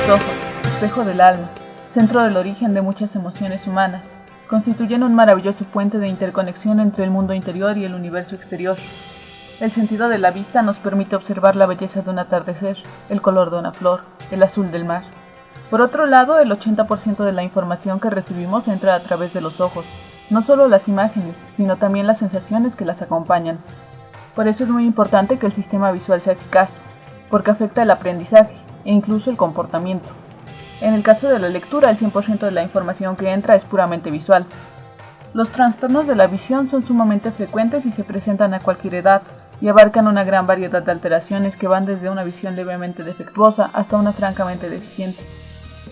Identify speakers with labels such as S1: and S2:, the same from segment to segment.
S1: Los ojos, espejo del alma, centro del origen de muchas emociones humanas, constituyen un maravilloso puente de interconexión entre el mundo interior y el universo exterior. El sentido de la vista nos permite observar la belleza de un atardecer, el color de una flor, el azul del mar. Por otro lado, el 80% de la información que recibimos entra a través de los ojos, no solo las imágenes, sino también las sensaciones que las acompañan. Por eso es muy importante que el sistema visual sea eficaz, porque afecta el aprendizaje e incluso el comportamiento. En el caso de la lectura, el 100% de la información que entra es puramente visual. Los trastornos de la visión son sumamente frecuentes y se presentan a cualquier edad, y abarcan una gran variedad de alteraciones que van desde una visión levemente defectuosa hasta una francamente deficiente.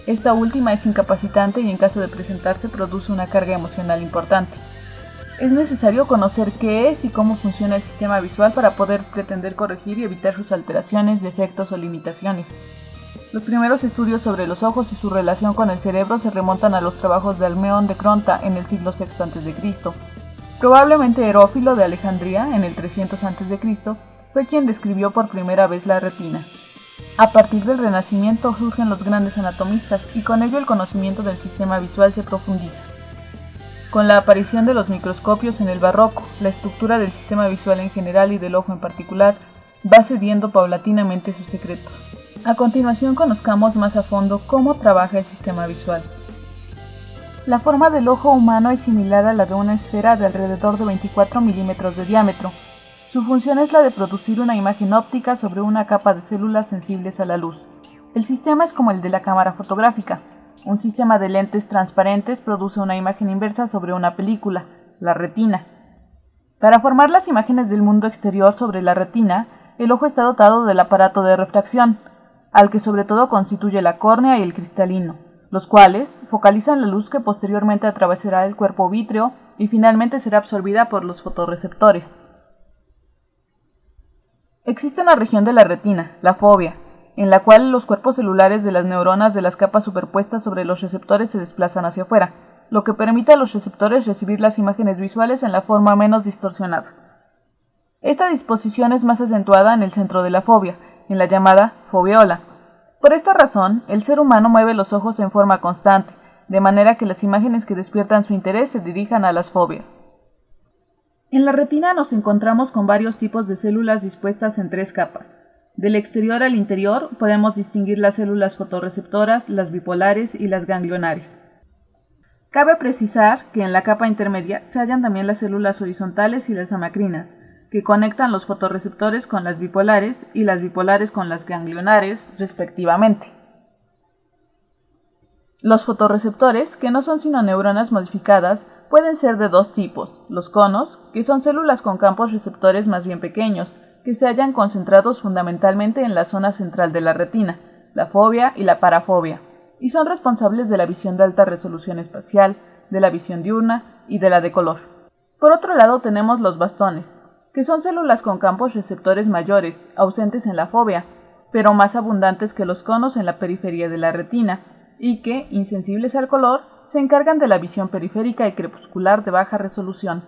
S1: Esta última es incapacitante y en caso de presentarse produce una carga emocional importante. Es necesario conocer qué es y cómo funciona el sistema visual para poder pretender corregir y evitar sus alteraciones, defectos o limitaciones. Los primeros estudios sobre los ojos y su relación con el cerebro se remontan a los trabajos de Almeón de Cronta en el siglo VI a.C. Probablemente Herófilo de Alejandría, en el 300 a.C., fue quien describió por primera vez la retina. A partir del Renacimiento surgen los grandes anatomistas y con ello el conocimiento del sistema visual se profundiza. Con la aparición de los microscopios en el Barroco, la estructura del sistema visual en general y del ojo en particular va cediendo paulatinamente sus secretos. A continuación conozcamos más a fondo cómo trabaja el sistema visual. La forma del ojo humano es similar a la de una esfera de alrededor de 24 milímetros de diámetro. Su función es la de producir una imagen óptica sobre una capa de células sensibles a la luz. El sistema es como el de la cámara fotográfica. Un sistema de lentes transparentes produce una imagen inversa sobre una película, la retina. Para formar las imágenes del mundo exterior sobre la retina, el ojo está dotado del aparato de refracción, al que sobre todo constituye la córnea y el cristalino, los cuales focalizan la luz que posteriormente atravesará el cuerpo vítreo y finalmente será absorbida por los fotorreceptores. Existe una región de la retina, la fóvea, en la cual los cuerpos celulares de las neuronas de las capas superpuestas sobre los receptores se desplazan hacia afuera, lo que permite a los receptores recibir las imágenes visuales en la forma menos distorsionada. Esta disposición es más acentuada en el centro de la fóvea, en la llamada foveola. Por esta razón, el ser humano mueve los ojos en forma constante, de manera que las imágenes que despiertan su interés se dirijan a las fóveas. En la retina nos encontramos con varios tipos de células dispuestas en 3 capas. Del exterior al interior podemos distinguir las células fotorreceptoras, las bipolares y las ganglionares. Cabe precisar que en la capa intermedia se hallan también las células horizontales y las amacrinas, que conectan los fotorreceptores con las bipolares y las bipolares con las ganglionares, respectivamente. Los fotorreceptores, que no son sino neuronas modificadas, pueden ser de 2 tipos: los conos, que son células con campos receptores más bien pequeños, que se hallan concentrados fundamentalmente en la zona central de la retina, la fóvea y la parafóvea, y son responsables de la visión de alta resolución espacial, de la visión diurna y de la de color. Por otro lado tenemos los bastones, que son células con campos receptores mayores, ausentes en la fóvea, pero más abundantes que los conos en la periferia de la retina, y que, insensibles al color, se encargan de la visión periférica y crepuscular de baja resolución.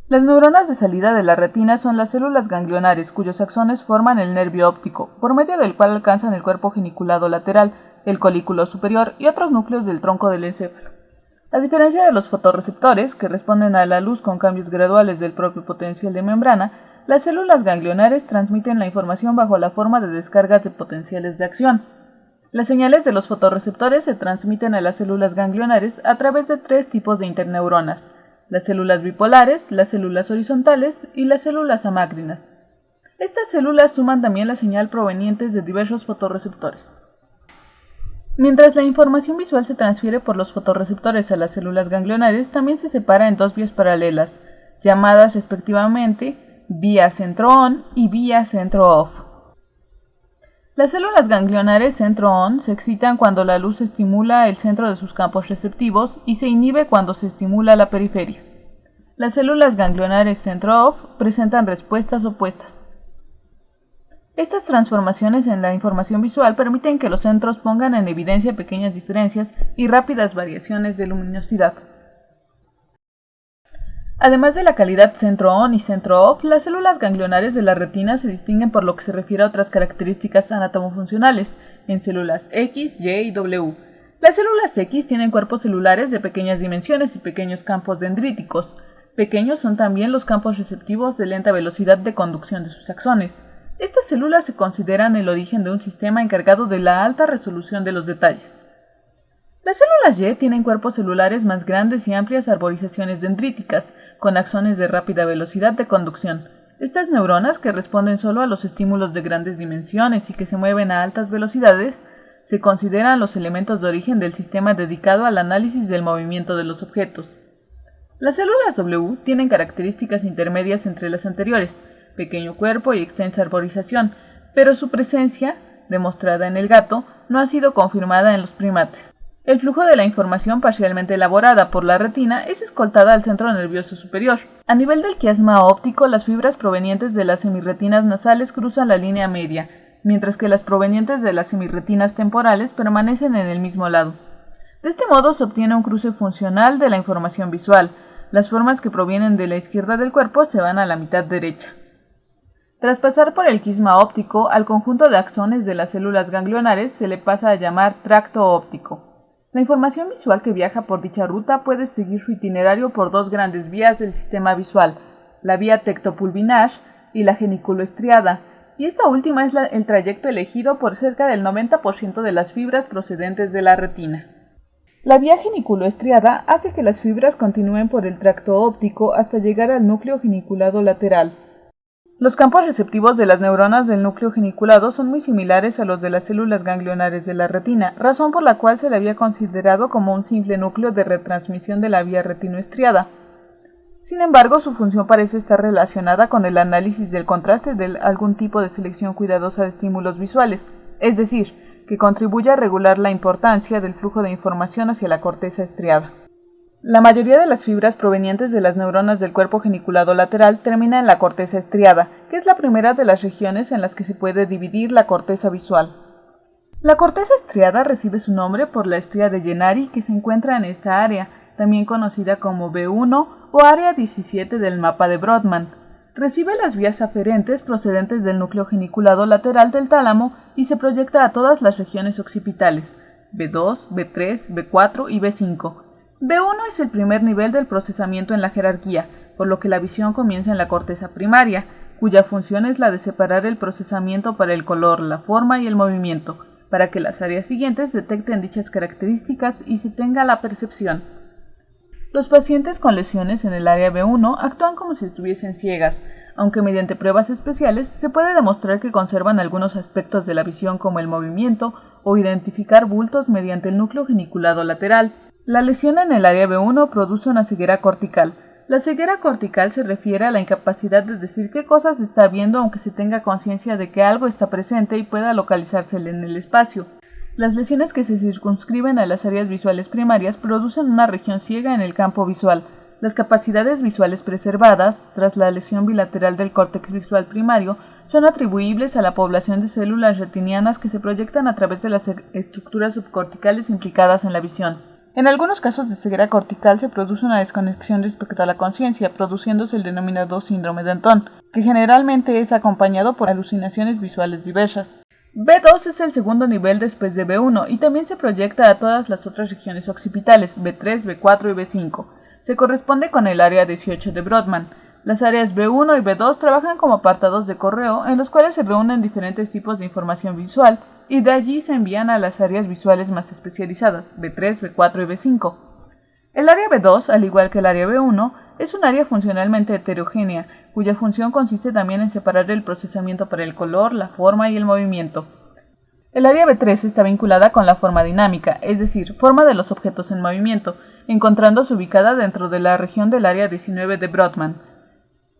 S1: Las neuronas de salida de la retina son las células ganglionares, cuyos axones forman el nervio óptico, por medio del cual alcanzan el cuerpo geniculado lateral, el colículo superior y otros núcleos del tronco del encéfalo. A diferencia de los fotorreceptores, que responden a la luz con cambios graduales del propio potencial de membrana, las células ganglionares transmiten la información bajo la forma de descargas de potenciales de acción. Las señales de los fotorreceptores se transmiten a las células ganglionares a través de 3 tipos de interneuronas: las células bipolares, las células horizontales y las células amácrinas. Estas células suman también la señal provenientes de diversos fotorreceptores. Mientras la información visual se transfiere por los fotorreceptores a las células ganglionares, también se separa en 2 vías paralelas, llamadas respectivamente vía centro-on y vía centro-off. Las células ganglionares centro-on se excitan cuando la luz estimula el centro de sus campos receptivos y se inhibe cuando se estimula la periferia. Las células ganglionares centro-off presentan respuestas opuestas. Estas transformaciones en la información visual permiten que los centros pongan en evidencia pequeñas diferencias y rápidas variaciones de luminosidad. Además de la calidad centro-on y centro-off, las células ganglionares de la retina se distinguen por lo que se refiere a otras características anatomofuncionales, en células X, Y y W. Las células X tienen cuerpos celulares de pequeñas dimensiones y pequeños campos dendríticos. Pequeños son también los campos receptivos de lenta velocidad de conducción de sus axones. Estas células se consideran el origen de un sistema encargado de la alta resolución de los detalles. Las células Y tienen cuerpos celulares más grandes y amplias arborizaciones dendríticas, con axones de rápida velocidad de conducción. Estas neuronas, que responden solo a los estímulos de grandes dimensiones y que se mueven a altas velocidades, se consideran los elementos de origen del sistema dedicado al análisis del movimiento de los objetos. Las células W tienen características intermedias entre las anteriores, pequeño cuerpo y extensa arborización, pero su presencia, demostrada en el gato, no ha sido confirmada en los primates. El flujo de la información parcialmente elaborada por la retina es escoltada al centro nervioso superior. A nivel del quiasma óptico, las fibras provenientes de las semirretinas nasales cruzan la línea media, mientras que las provenientes de las semirretinas temporales permanecen en el mismo lado. De este modo se obtiene un cruce funcional de la información visual. Las formas que provienen de la izquierda del cuerpo se van a la mitad derecha. Tras pasar por el quisma óptico, al conjunto de axones de las células ganglionares se le pasa a llamar tracto óptico. La información visual que viaja por dicha ruta puede seguir su itinerario por dos grandes vías del sistema visual, la vía tectopulvinar y la geniculoestriada, y esta última es el trayecto elegido por cerca del 90% de las fibras procedentes de la retina. La vía geniculoestriada hace que las fibras continúen por el tracto óptico hasta llegar al núcleo geniculado lateral. Los campos receptivos de las neuronas del núcleo geniculado son muy similares a los de las células ganglionares de la retina, razón por la cual se le había considerado como un simple núcleo de retransmisión de la vía retinoestriada. Sin embargo, su función parece estar relacionada con el análisis del contraste de algún tipo de selección cuidadosa de estímulos visuales, es decir, que contribuye a regular la importancia del flujo de información hacia la corteza estriada. La mayoría de las fibras provenientes de las neuronas del cuerpo geniculado lateral termina en la corteza estriada, que es la primera de las regiones en las que se puede dividir la corteza visual. La corteza estriada recibe su nombre por la estría de Gennari que se encuentra en esta área, también conocida como B1 o área 17 del mapa de Brodmann. Recibe las vías aferentes procedentes del núcleo geniculado lateral del tálamo y se proyecta a todas las regiones occipitales, B2, B3, B4 y B5. B1 es el primer nivel del procesamiento en la jerarquía, por lo que la visión comienza en la corteza primaria, cuya función es la de separar el procesamiento para el color, la forma y el movimiento, para que las áreas siguientes detecten dichas características y se tenga la percepción. Los pacientes con lesiones en el área B1 actúan como si estuviesen ciegas, aunque mediante pruebas especiales se puede demostrar que conservan algunos aspectos de la visión como el movimiento o identificar bultos mediante el núcleo geniculado lateral. La lesión en el área B1 produce una ceguera cortical. La ceguera cortical se refiere a la incapacidad de decir qué cosas se está viendo aunque se tenga conciencia de que algo está presente y pueda localizarse en el espacio. Las lesiones que se circunscriben a las áreas visuales primarias producen una región ciega en el campo visual. Las capacidades visuales preservadas, tras la lesión bilateral del córtex visual primario, son atribuibles a la población de células retinianas que se proyectan a través de las estructuras subcorticales implicadas en la visión. En algunos casos de ceguera cortical se produce una desconexión respecto a la conciencia, produciéndose el denominado síndrome de Anton, que generalmente es acompañado por alucinaciones visuales diversas. B2 es el segundo nivel después de B1 y también se proyecta a todas las otras regiones occipitales, B3, B4 y B5. Se corresponde con el área 18 de Brodmann. Las áreas B1 y B2 trabajan como apartados de correo en los cuales se reúnen diferentes tipos de información visual y de allí se envían a las áreas visuales más especializadas, B3, B4 y B5. El área B2, al igual que el área B1, es un área funcionalmente heterogénea, cuya función consiste también en separar el procesamiento para el color, la forma y el movimiento. El área B3 está vinculada con la forma dinámica, es decir, forma de los objetos en movimiento, encontrándose ubicada dentro de la región del área 19 de Brodmann,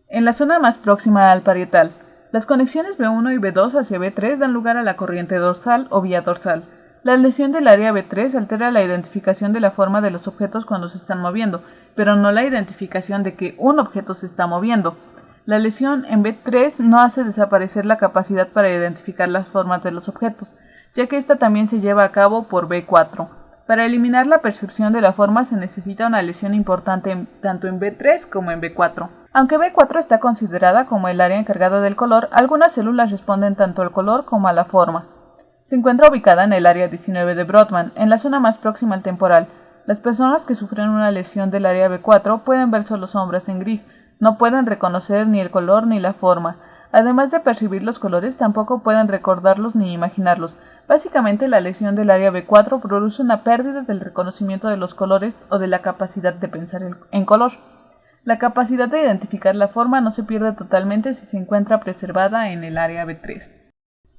S1: en la zona más próxima al parietal. Las conexiones B1 y B2 hacia B3 dan lugar a la corriente dorsal o vía dorsal. La lesión del área B3 altera la identificación de la forma de los objetos cuando se están moviendo, pero no la identificación de que un objeto se está moviendo. La lesión en B3 no hace desaparecer la capacidad para identificar las formas de los objetos, ya que esta también se lleva a cabo por B4. Para eliminar la percepción de la forma se necesita una lesión importante tanto en B3 como en B4. Aunque B4 está considerada como el área encargada del color, algunas células responden tanto al color como a la forma. Se encuentra ubicada en el área 19 de Brodmann, en la zona más próxima al temporal. Las personas que sufren una lesión del área B4 pueden ver solo sombras en gris, no pueden reconocer ni el color ni la forma. Además de percibir los colores, tampoco pueden recordarlos ni imaginarlos. Básicamente, la lesión del área B4 produce una pérdida del reconocimiento de los colores o de la capacidad de pensar en color. La capacidad de identificar la forma no se pierde totalmente si se encuentra preservada en el área B3.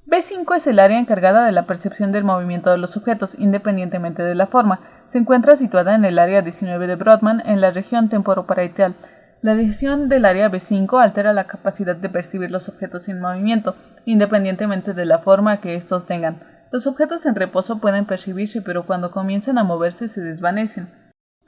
S1: B5 es el área encargada de la percepción del movimiento de los objetos, independientemente de la forma. Se encuentra situada en el área 19 de Brodmann, en la región temporoparietal. La lesión del área B5 altera la capacidad de percibir los objetos en movimiento, independientemente de la forma que estos tengan. Los objetos en reposo pueden percibirse, pero cuando comienzan a moverse se desvanecen.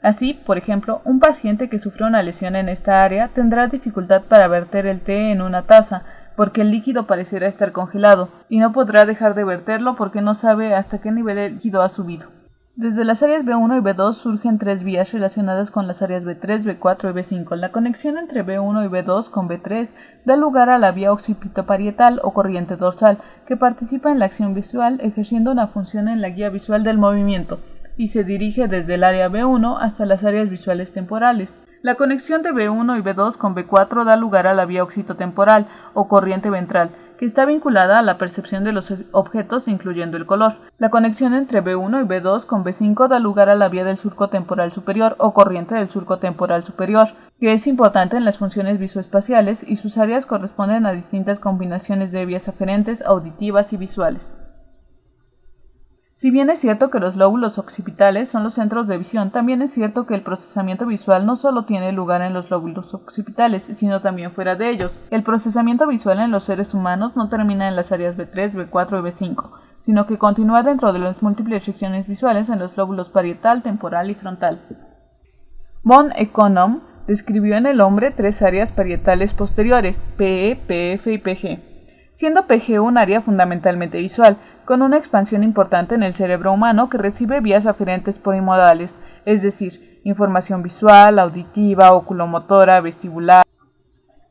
S1: Así, por ejemplo, un paciente que sufre una lesión en esta área tendrá dificultad para verter el té en una taza, porque el líquido parecerá estar congelado, y no podrá dejar de verterlo porque no sabe hasta qué nivel el líquido ha subido. Desde las áreas B1 y B2 surgen tres vías relacionadas con las áreas B3, B4 y B5. La conexión entre B1 y B2 con B3 da lugar a la vía occipitoparietal o corriente dorsal, que participa en la acción visual ejerciendo una función en la guía visual del movimiento, y se dirige desde el área B1 hasta las áreas visuales temporales. La conexión de B1 y B2 con B4 da lugar a la vía occitotemporal o corriente ventral, que está vinculada a la percepción de los objetos incluyendo el color. La conexión entre B1 y B2 con B5 da lugar a la vía del surco temporal superior o corriente del surco temporal superior, que es importante en las funciones visoespaciales y sus áreas corresponden a distintas combinaciones de vías aferentes, auditivas y visuales. Si bien es cierto que los lóbulos occipitales son los centros de visión, también es cierto que el procesamiento visual no solo tiene lugar en los lóbulos occipitales, sino también fuera de ellos. El procesamiento visual en los seres humanos no termina en las áreas B3, B4 y B5, sino que continúa dentro de las múltiples regiones visuales en los lóbulos parietal, temporal y frontal. Von Econom describió en el hombre tres áreas parietales posteriores, PE, PF y PG, siendo PG un área fundamentalmente visual, con una expansión importante en el cerebro humano que recibe vías aferentes polimodales, es decir, información visual, auditiva, oculomotora, vestibular.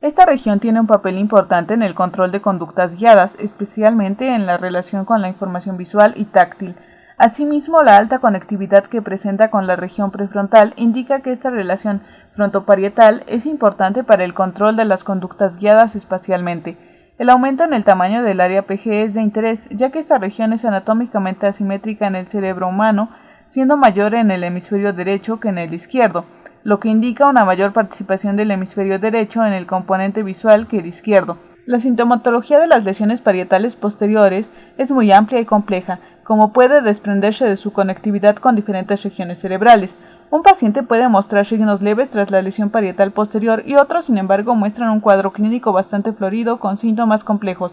S1: Esta región tiene un papel importante en el control de conductas guiadas, especialmente en la relación con la información visual y táctil. Asimismo, la alta conectividad que presenta con la región prefrontal indica que esta relación frontoparietal es importante para el control de las conductas guiadas espacialmente. El aumento en el tamaño del área PG es de interés, ya que esta región es anatómicamente asimétrica en el cerebro humano, siendo mayor en el hemisferio derecho que en el izquierdo, lo que indica una mayor participación del hemisferio derecho en el componente visual que el izquierdo. La sintomatología de las lesiones parietales posteriores es muy amplia y compleja, como puede desprenderse de su conectividad con diferentes regiones cerebrales. Un paciente puede mostrar signos leves tras la lesión parietal posterior y otros, sin embargo, muestran un cuadro clínico bastante florido con síntomas complejos.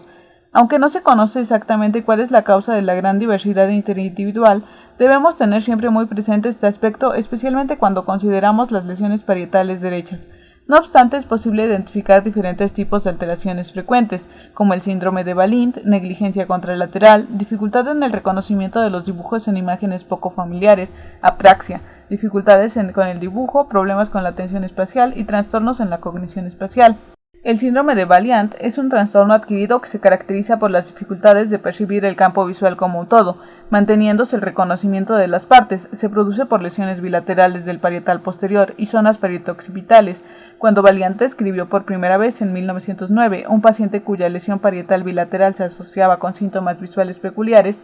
S1: Aunque no se conoce exactamente cuál es la causa de la gran diversidad interindividual, debemos tener siempre muy presente este aspecto, especialmente cuando consideramos las lesiones parietales derechas. No obstante, es posible identificar diferentes tipos de alteraciones frecuentes, como el síndrome de Balint, negligencia contralateral, dificultad en el reconocimiento de los dibujos en imágenes poco familiares, apraxia, dificultades con el dibujo, problemas con la atención espacial y trastornos en la cognición espacial. El síndrome de Valiant es un trastorno adquirido que se caracteriza por las dificultades de percibir el campo visual como un todo, manteniéndose el reconocimiento de las partes. Se produce por lesiones bilaterales del parietal posterior y zonas parietoccipitales. Cuando Valiant escribió por primera vez en 1909 un paciente cuya lesión parietal bilateral se asociaba con síntomas visuales peculiares,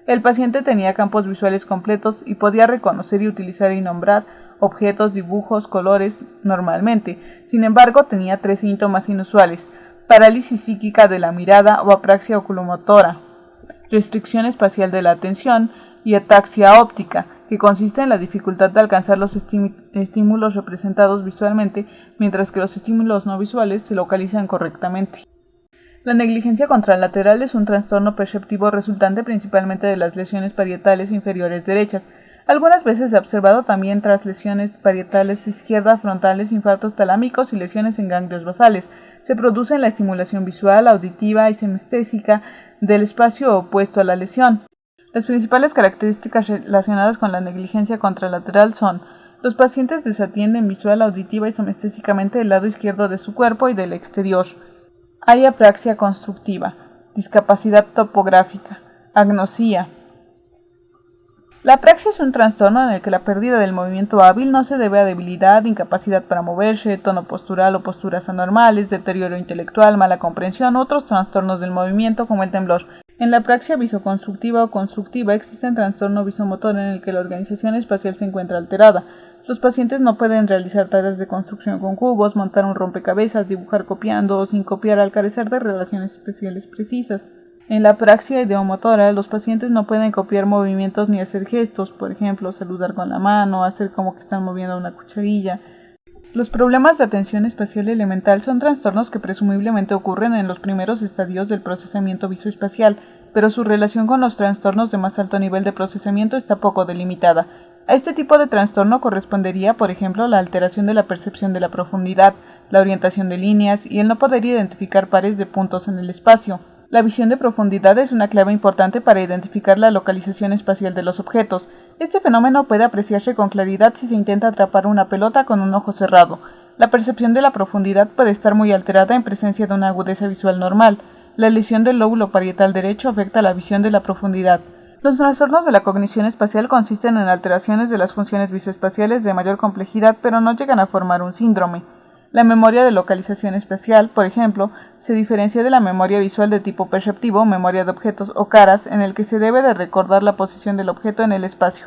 S1: el paciente tenía campos visuales completos y podía reconocer y utilizar y nombrar objetos, dibujos, colores normalmente. Sin embargo, tenía tres síntomas inusuales: parálisis psíquica de la mirada o apraxia oculomotora, restricción espacial de la atención y ataxia óptica, que consiste en la dificultad de alcanzar los estímulos representados visualmente, mientras que los estímulos no visuales se localizan correctamente. La negligencia contralateral es un trastorno perceptivo resultante principalmente de las lesiones parietales inferiores derechas. Algunas veces se ha observado también tras lesiones parietales izquierdas, frontales, infartos talámicos y lesiones en ganglios basales. Se produce en la estimulación visual, auditiva y senestésica del espacio opuesto a la lesión. Las principales características relacionadas con la negligencia contralateral son: los pacientes desatienden visual, auditiva y somestésicamente el lado izquierdo de su cuerpo y del exterior. Hay apraxia constructiva, discapacidad topográfica, agnosia. La apraxia es un trastorno en el que la pérdida del movimiento hábil no se debe a debilidad, incapacidad para moverse, tono postural o posturas anormales, deterioro intelectual, mala comprensión u otros trastornos del movimiento como el temblor. En la apraxia visoconstructiva o constructiva existe un trastorno visomotor en el que la organización espacial se encuentra alterada. Los pacientes no pueden realizar tareas de construcción con cubos, montar un rompecabezas, dibujar copiando o sin copiar al carecer de relaciones espaciales precisas. En la apraxia ideomotora, los pacientes no pueden copiar movimientos ni hacer gestos, por ejemplo, saludar con la mano, hacer como que están moviendo una cucharilla. Los problemas de atención espacial elemental son trastornos que presumiblemente ocurren en los primeros estadios del procesamiento visoespacial, pero su relación con los trastornos de más alto nivel de procesamiento está poco delimitada. A este tipo de trastorno correspondería, por ejemplo, la alteración de la percepción de la profundidad, la orientación de líneas y el no poder identificar pares de puntos en el espacio. La visión de profundidad es una clave importante para identificar la localización espacial de los objetos. Este fenómeno puede apreciarse con claridad si se intenta atrapar una pelota con un ojo cerrado. La percepción de la profundidad puede estar muy alterada en presencia de una agudeza visual normal. La lesión del lóbulo parietal derecho afecta la visión de la profundidad. Los trastornos de la cognición espacial consisten en alteraciones de las funciones visoespaciales de mayor complejidad, pero no llegan a formar un síndrome. La memoria de localización espacial, por ejemplo, se diferencia de la memoria visual de tipo perceptivo, memoria de objetos o caras, en el que se debe de recordar la posición del objeto en el espacio.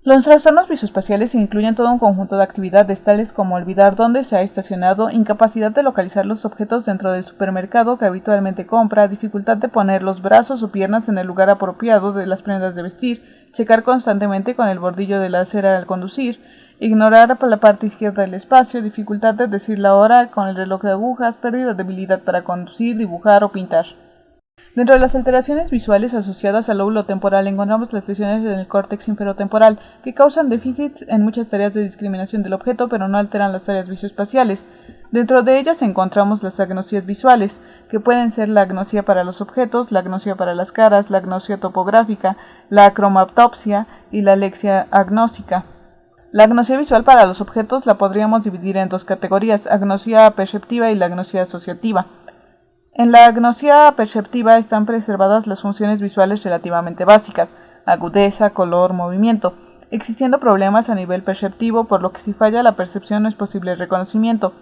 S1: Los trastornos visoespaciales incluyen todo un conjunto de actividades tales como olvidar dónde se ha estacionado, incapacidad de localizar los objetos dentro del supermercado que habitualmente compra, dificultad de poner los brazos o piernas en el lugar apropiado de las prendas de vestir, checar constantemente con el bordillo de la acera al conducir, ignorar la parte izquierda del espacio, dificultad de decir la hora con el reloj de agujas, pérdida de habilidad para conducir, dibujar o pintar. Dentro de las alteraciones visuales asociadas al lóbulo temporal encontramos las lesiones en el córtex inferotemporal, que causan déficits en muchas tareas de discriminación del objeto, pero no alteran las tareas visoespaciales. Dentro de ellas encontramos las agnosías visuales, que pueden ser la agnosia para los objetos, la agnosia para las caras, la agnosia topográfica, la cromatopsia y la alexia agnósica. La agnosia visual para los objetos la podríamos dividir en dos categorías: agnosia perceptiva y la agnosia asociativa. En la agnosia perceptiva están preservadas las funciones visuales relativamente básicas: agudeza, color, movimiento, existiendo problemas a nivel perceptivo, por lo que si falla la percepción no es posible el reconocimiento.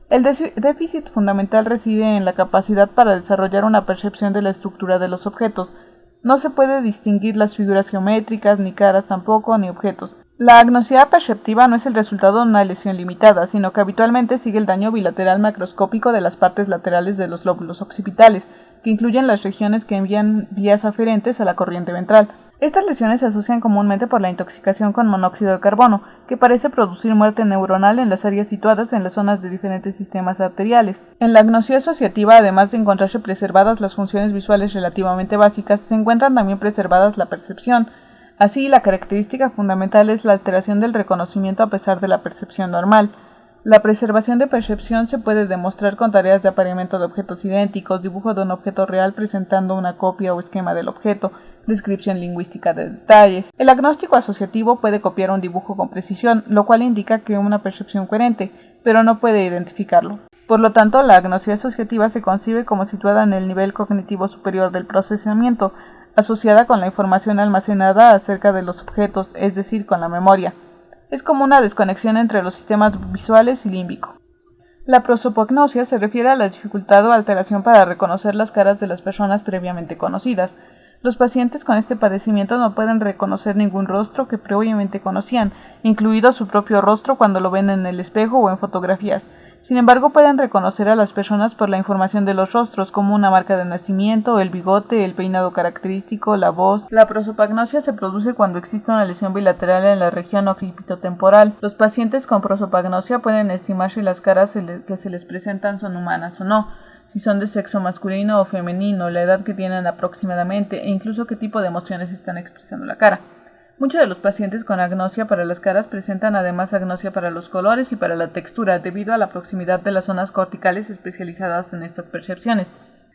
S1: El déficit fundamental reside en la capacidad para desarrollar una percepción de la estructura de los objetos. No se puede distinguir las figuras geométricas, ni caras tampoco, ni objetos. La agnosia perceptiva no es el resultado de una lesión limitada, sino que habitualmente sigue el daño bilateral macroscópico de las partes laterales de los lóbulos occipitales, que incluyen las regiones que envían vías aferentes a la corriente ventral. Estas lesiones se asocian comúnmente por la intoxicación con monóxido de carbono, que parece producir muerte neuronal en las áreas situadas en las zonas de diferentes sistemas arteriales. En la agnosia asociativa, además de encontrarse preservadas las funciones visuales relativamente básicas, se encuentran también preservadas la percepción. Así, la característica fundamental es la alteración del reconocimiento a pesar de la percepción normal. La preservación de percepción se puede demostrar con tareas de apareamiento de objetos idénticos, dibujo de un objeto real presentando una copia o esquema del objeto, descripción lingüística de detalles. El agnóstico asociativo puede copiar un dibujo con precisión, lo cual indica que una percepción coherente, pero no puede identificarlo. Por lo tanto, la agnosia asociativa se concibe como situada en el nivel cognitivo superior del procesamiento, asociada con la información almacenada acerca de los objetos, es decir, con la memoria. Es como una desconexión entre los sistemas visuales y límbico. La prosopagnosia se refiere a la dificultad o alteración para reconocer las caras de las personas previamente conocidas. Los pacientes con este padecimiento no pueden reconocer ningún rostro que previamente conocían, incluido su propio rostro cuando lo ven en el espejo o en fotografías. Sin embargo, pueden reconocer a las personas por la información de los rostros, como una marca de nacimiento, el bigote, el peinado característico, la voz. La prosopagnosia se produce cuando existe una lesión bilateral en la región occipitotemporal. Los pacientes con prosopagnosia pueden estimar si las caras que se les presentan son humanas o no, si son de sexo masculino o femenino, la edad que tienen aproximadamente e incluso qué tipo de emociones están expresando la cara. Muchos de los pacientes con agnosia para las caras presentan además agnosia para los colores y para la textura, debido a la proximidad de las zonas corticales especializadas en estas percepciones.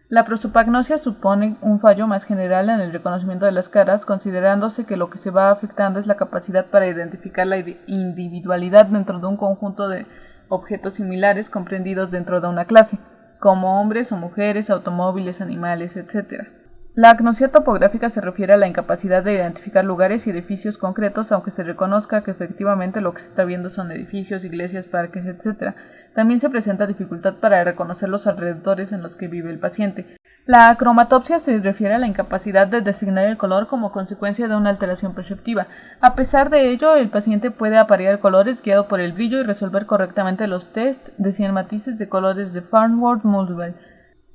S1: La prosopagnosia supone un fallo más general en el reconocimiento de las caras, considerándose que lo que se va afectando es la capacidad para identificar la individualidad dentro de un conjunto de objetos similares comprendidos dentro de una clase, como hombres o mujeres, automóviles, animales, etc. La agnosia topográfica se refiere a la incapacidad de identificar lugares y edificios concretos, aunque se reconozca que efectivamente lo que se está viendo son edificios, iglesias, parques, etc. También se presenta dificultad para reconocer los alrededores en los que vive el paciente. La acromatopsia se refiere a la incapacidad de designar el color como consecuencia de una alteración perceptiva. A pesar de ello, el paciente puede aparear colores guiado por el brillo y resolver correctamente los test de 100 matices de colores de Farnsworth-Mulvey.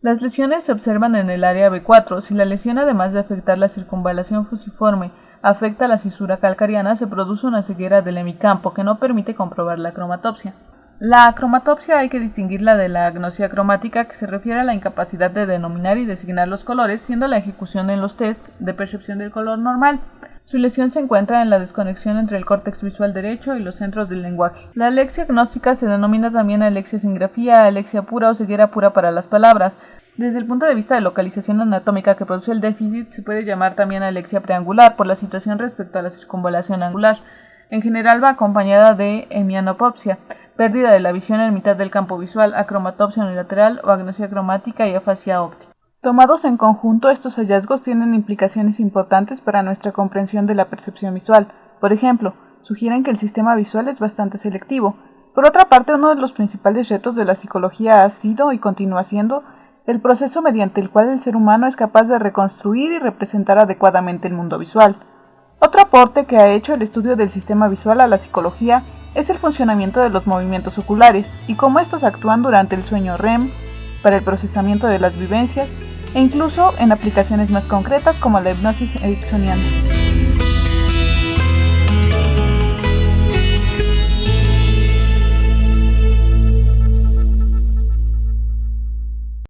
S1: Las lesiones se observan en el área B4. Si la lesión, además de afectar la circunvalación fusiforme, afecta la cisura calcariana, se produce una ceguera del hemicampo que no permite comprobar la cromatopsia. La acromatopsia hay que distinguirla de la agnosia cromática, que se refiere a la incapacidad de denominar y designar los colores, siendo la ejecución en los test de percepción del color normal. Su lesión se encuentra en la desconexión entre el córtex visual derecho y los centros del lenguaje. La alexia gnóstica se denomina también alexia sin grafía, alexia pura o ceguera pura para las palabras. Desde el punto de vista de localización anatómica que produce el déficit, se puede llamar también alexia preangular por la situación respecto a la circunvalación angular. En general va acompañada de hemianopopsia, pérdida de la visión en mitad del campo visual, acromatopsia unilateral o agnosia cromática y afasia óptica. Tomados en conjunto, estos hallazgos tienen implicaciones importantes para nuestra comprensión de la percepción visual. Por ejemplo, sugieren que el sistema visual es bastante selectivo. Por otra parte, uno de los principales retos de la psicología ha sido y continúa siendo el proceso mediante el cual el ser humano es capaz de reconstruir y representar adecuadamente el mundo visual. Otro aporte que ha hecho el estudio del sistema visual a la psicología es el funcionamiento de los movimientos oculares y cómo estos actúan durante el sueño REM, para el procesamiento de las vivencias e incluso en aplicaciones más concretas como la hipnosis ericksoniana.